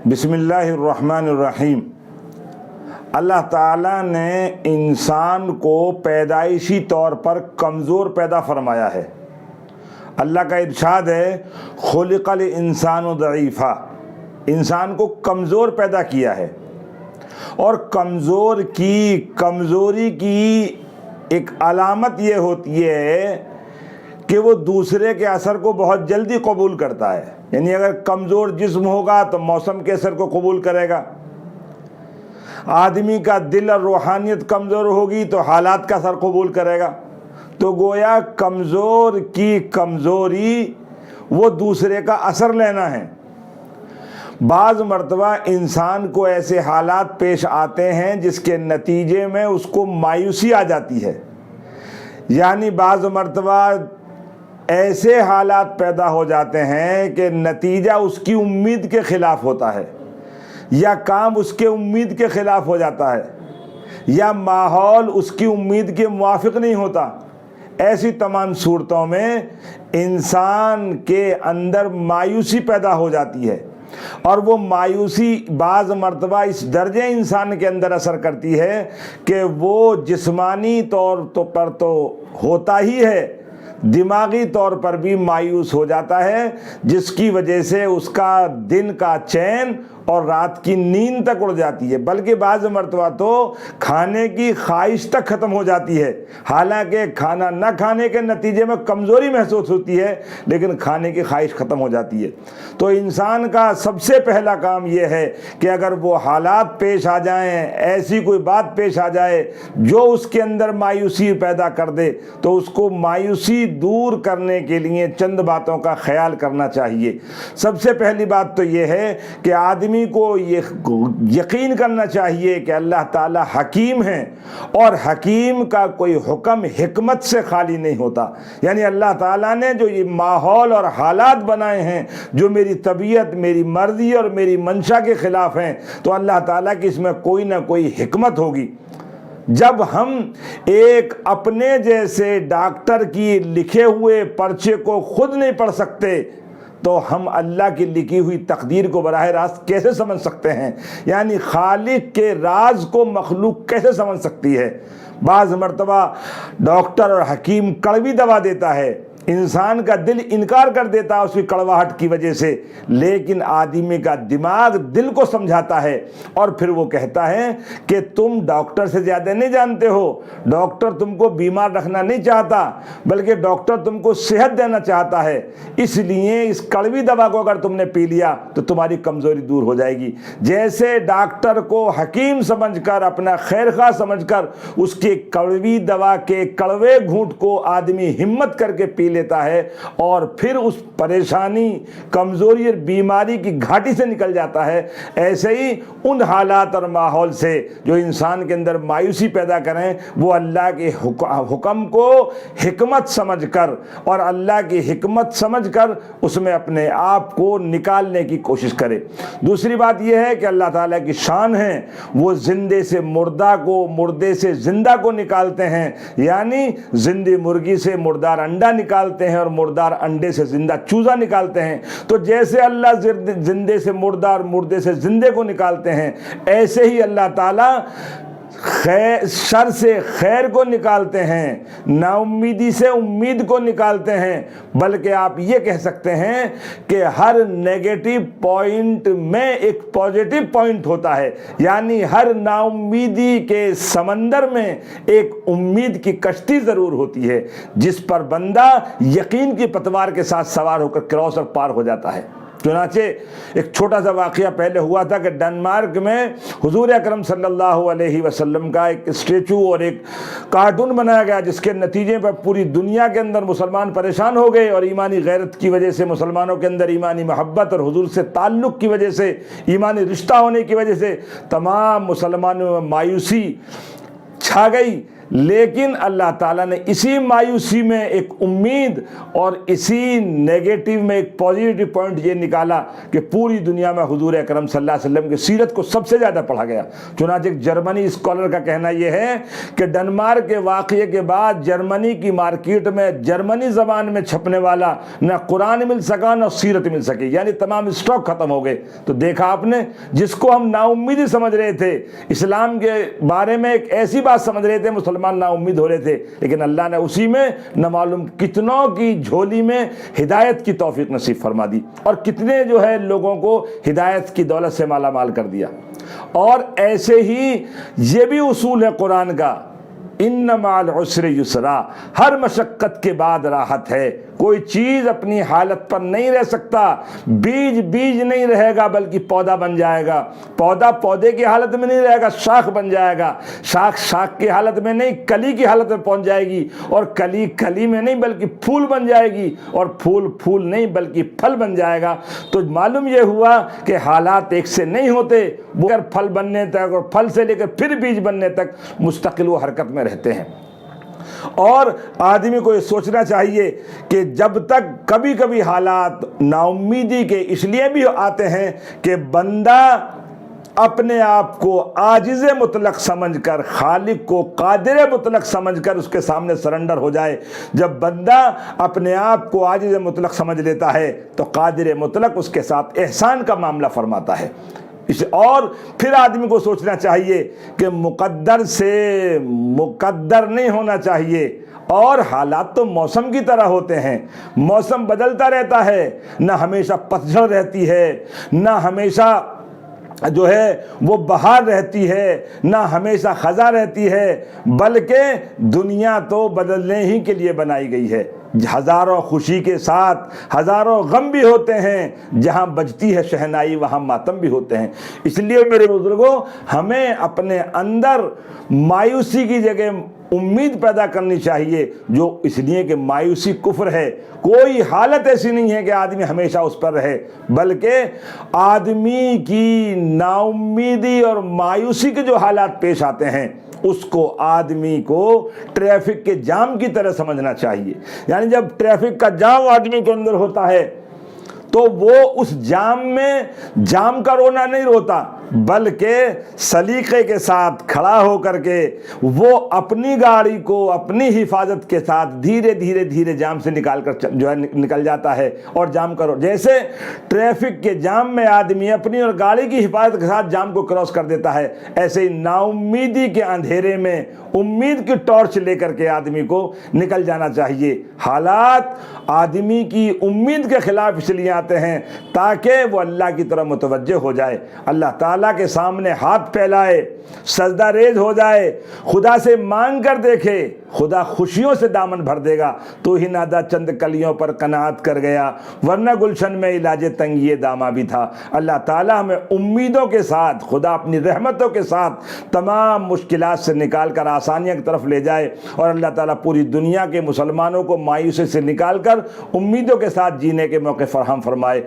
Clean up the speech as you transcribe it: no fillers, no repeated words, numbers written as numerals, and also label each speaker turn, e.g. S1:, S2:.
S1: بسم اللہ الرحمن الرحیم۔ اللہ تعالیٰ نے انسان کو پیدائشی طور پر کمزور پیدا فرمایا ہے۔ اللہ کا ارشاد ہے خلق الانسان ضعیفا، انسان کو کمزور پیدا کیا ہے۔ اور کمزوری کی ایک علامت یہ ہوتی ہے کہ وہ دوسرے کے اثر کو بہت جلدی قبول کرتا ہے۔ یعنی اگر کمزور جسم ہوگا تو موسم کے اثر کو قبول کرے گا، آدمی کا دل اور روحانیت کمزور ہوگی تو حالات کا اثر قبول کرے گا۔ تو گویا کمزور کی کمزوری وہ دوسرے کا اثر لینا ہے۔ بعض مرتبہ انسان کو ایسے حالات پیش آتے ہیں جس کے نتیجے میں اس کو مایوسی آ جاتی ہے، یعنی بعض مرتبہ ایسے حالات پیدا ہو جاتے ہیں کہ نتیجہ اس کی امید کے خلاف ہوتا ہے، یا کام اس کے امید کے خلاف ہو جاتا ہے، یا ماحول اس کی امید کے موافق نہیں ہوتا۔ ایسی تمام صورتوں میں انسان کے اندر مایوسی پیدا ہو جاتی ہے، اور وہ مایوسی بعض مرتبہ اس درجے انسان کے اندر اثر کرتی ہے کہ وہ جسمانی طور پر تو ہوتا ہی ہے، دماغی طور پر بھی مایوس ہو جاتا ہے، جس کی وجہ سے اس کا دن کا چین اور رات کی نیند تک اڑ جاتی ہے، بلکہ بعض مرتبہ تو کھانے کی خواہش تک ختم ہو جاتی ہے۔ حالانکہ کھانا نہ کھانے کے نتیجے میں کمزوری محسوس ہوتی ہے، لیکن کھانے کی خواہش ختم ہو جاتی ہے۔ تو انسان کا سب سے پہلا کام یہ ہے کہ اگر وہ حالات پیش آ جائیں، ایسی کوئی بات پیش آ جائے جو اس کے اندر مایوسی پیدا کر دے، تو اس کو مایوسی دور کرنے کے لیے چند باتوں کا خیال کرنا چاہیے۔ سب سے پہلی بات تو یہ ہے کہ آدمی کو یہ یقین کرنا چاہیے کہ اللہ تعالی حکیم ہیں، اور حکیم کا کوئی حکم حکمت سے خالی نہیں ہوتا۔ یعنی اللہ تعالیٰ نے جو یہ ماحول اور حالات بنائے ہیں جو میری طبیعت، میری مرضی اور میری منشا کے خلاف ہیں، تو اللہ تعالیٰ کی اس میں کوئی نہ کوئی حکمت ہوگی۔ جب ہم ایک اپنے جیسے ڈاکٹر کی لکھے ہوئے پرچے کو خود نہیں پڑھ سکتے تو ہم اللہ کی لکھی ہوئی تقدیر کو براہ راست کیسے سمجھ سکتے ہیں؟ یعنی خالق کے راز کو مخلوق کیسے سمجھ سکتی ہے؟ بعض مرتبہ ڈاکٹر اور حکیم کڑوی دوا دیتا ہے، انسان کا دل انکار کر دیتا ہے اس کی کڑواہٹ کی وجہ سے، لیکن آدمی کا دماغ دل کو سمجھاتا ہے، اور پھر وہ کہتا ہے کہ تم ڈاکٹر سے زیادہ نہیں جانتے ہو، ڈاکٹر تم کو بیمار رکھنا نہیں چاہتا بلکہ ڈاکٹر تم کو صحت دینا چاہتا ہے، اس لیے اس کڑوی دوا کو اگر تم نے پی لیا تو تمہاری کمزوری دور ہو جائے گی۔ جیسے ڈاکٹر کو حکیم سمجھ کر، اپنا خیر خواہ سمجھ کر اس کے کڑوی دوا کے کڑوے گھونٹ کو آدمی ہمت کر کے پی لیتا ہے، اور پھر اس پریشانی، کمزوری اور بیماری کی گھاٹی سے نکل جاتا ہے، ایسے ہی ان حالات اور ماحول سے جو انسان کے اندر مایوسی پیدا کریں، وہ اللہ کے حکم کو حکمت سمجھ کر اور اللہ کی حکمت سمجھ کر اس میں اپنے آپ کو نکالنے کی کوشش کرے۔ دوسری بات یہ ہے کہ اللہ تعالیٰ کی شان ہے، وہ زندے سے مردہ کو، مردے سے زندہ کو نکالتے ہیں، یعنی زندہ مرغی سے مردار انڈا نکالتے ہیں اور مردار انڈے سے زندہ چوزا نکالتے ہیں۔ تو جیسے اللہ زندے سے مردہ اور مردے سے زندے کو نکالتے ہیں، ایسے ہی اللہ تعالیٰ شر سے خیر کو نکالتے ہیں، نا امیدی سے امید کو نکالتے ہیں، بلکہ آپ یہ کہہ سکتے ہیں کہ ہر نیگیٹو پوائنٹ میں ایک پازیٹو پوائنٹ ہوتا ہے، یعنی ہر نا امیدی کے سمندر میں ایک امید کی کشتی ضرور ہوتی ہے، جس پر بندہ یقین کی پتوار کے ساتھ سوار ہو کر کراس اور پار ہو جاتا ہے۔ چنانچہ ایک چھوٹا سا واقعہ پہلے ہوا تھا کہ ڈنمارک میں حضور اکرم صلی اللہ علیہ وسلم کا ایک اسٹیچو اور ایک کارٹون بنایا گیا، جس کے نتیجے پر پوری دنیا کے اندر مسلمان پریشان ہو گئے، اور ایمانی غیرت کی وجہ سے، مسلمانوں کے اندر ایمانی محبت اور حضور سے تعلق کی وجہ سے، ایمانی رشتہ ہونے کی وجہ سے تمام مسلمانوں میں مایوسی چھا گئی، لیکن اللہ تعالیٰ نے اسی مایوسی میں ایک امید اور اسی نیگیٹو میں ایک پازیٹیو پوائنٹ یہ نکالا کہ پوری دنیا میں حضور اکرم صلی اللہ علیہ وسلم کی سیرت کو سب سے زیادہ پڑھا گیا۔ چنانچہ ایک جرمنی اسکالر کا کہنا یہ ہے کہ ڈنمارک کے واقعے کے بعد جرمنی کی مارکیٹ میں جرمنی زبان میں چھپنے والا نہ قرآن مل سکا نہ سیرت مل سکی، یعنی تمام اسٹاک ختم ہو گئے۔ تو دیکھا آپ نے، جس کو ہم نا امیدی سمجھ رہے تھے، اسلام کے بارے میں ایک ایسی بات سمجھ رہے تھے، مسلمان نا امید ہو رہے تھے، لیکن اللہ نے اسی میں نہ معلوم کتنوں کی جھولی میں ہدایت کی توفیق نصیب فرما دی، اور کتنے جو ہے لوگوں کو ہدایت کی دولت سے مالا مال کر دیا۔ اور ایسے ہی یہ بھی اصول ہے قرآن کا، ان مع العسر یسرا، ہر مشقت کے بعد راحت ہے۔ کوئی چیز اپنی حالت پر نہیں رہ سکتا، بیج نہیں رہے گا بلکہ پودا بن جائے گا، پودا پودے کی حالت میں نہیں رہے گا، شاخ بن جائے گا، شاخ کی حالت میں نہیں کلی کی حالت میں پہنچ جائے گی، اور کلی میں نہیں بلکہ پھول بن جائے گی، اور پھول نہیں بلکہ پھل بن جائے گا۔ تو معلوم یہ ہوا کہ حالات ایک سے نہیں ہوتے، وہ پھل بننے تک اور پھل سے لے کر پھر بیج بننے تک مستقل وہ حرکت میں رہتے ہیں۔ اور آدمی کو یہ سوچنا چاہیے کہ جب تک کبھی حالات نا امیدی کے اس لیے بھی آتے ہیں کہ بندہ اپنے آپ کو عاجز مطلق سمجھ کر خالق کو قادر مطلق سمجھ کر اس کے سامنے سرنڈر ہو جائے۔ جب بندہ اپنے آپ کو عاجز مطلق سمجھ لیتا ہے تو قادر مطلق اس کے ساتھ احسان کا معاملہ فرماتا ہے۔ اور پھر آدمی کو سوچنا چاہیے کہ مقدر سے مقدر نہیں ہونا چاہیے، اور حالات تو موسم کی طرح ہوتے ہیں، موسم بدلتا رہتا ہے، نہ ہمیشہ پتجھڑ رہتی ہے، نہ ہمیشہ جو ہے وہ بہار رہتی ہے، نہ ہمیشہ خزاں رہتی ہے، بلکہ دنیا تو بدلنے ہی کے لیے بنائی گئی ہے۔ ہزاروں خوشی کے ساتھ ہزاروں غم بھی ہوتے ہیں، جہاں بجتی ہے شہنائی وہاں ماتم بھی ہوتے ہیں۔ اس لیے میرے بزرگوں، ہمیں اپنے اندر مایوسی کی جگہ امید پیدا کرنی چاہیے، جو اس لیے کہ مایوسی کفر ہے۔ کوئی حالت ایسی نہیں ہے کہ آدمی ہمیشہ اس پر رہے، بلکہ آدمی کی نا امیدی اور مایوسی کے جو حالات پیش آتے ہیں اس کو آدمی کو ٹریفک کے جام کی طرح سمجھنا چاہیے۔ یعنی جب ٹریفک کا جام آدمی کے اندر ہوتا ہے تو وہ اس جام میں جام کا رونا نہیں روتا، بلکہ سلیقے کے ساتھ کھڑا ہو کر کے وہ اپنی گاڑی کو اپنی حفاظت کے ساتھ دھیرے جام سے نکل جاتا ہے، اور جام کرو جیسے ٹریفک کے جام میں آدمی اپنی اور گاڑی کی حفاظت کے ساتھ جام کو کراس کر دیتا ہے، ایسے ہی نا امیدی کے اندھیرے میں امید کی ٹارچ لے کر کے آدمی کو نکل جانا چاہیے۔ حالات آدمی کی امید کے خلاف اس لیے آتے ہیں تاکہ وہ اللہ کی طرف متوجہ ہو جائے، اللہ تعالیٰ کے سامنے ہاتھ پھیلائے، سجدہ ریز ہو جائے، خدا سے مانگ کر دیکھے، خدا خوشیوں سے دامن بھر دے گا۔ تو ہی نادا چند کلیوں پر قناعت کر گیا، ورنہ گلشن میں علاج تنگی داما بھی تھا۔ اللہ تعالیٰ ہمیں امیدوں کے ساتھ، خدا اپنی رحمتوں کے ساتھ تمام مشکلات سے نکال کر آسانیاں کی طرف لے جائے، اور اللہ تعالیٰ پوری دنیا کے مسلمانوں کو مایوسی سے نکال کر امیدوں کے ساتھ جینے کے موقع فراہم فرمائے۔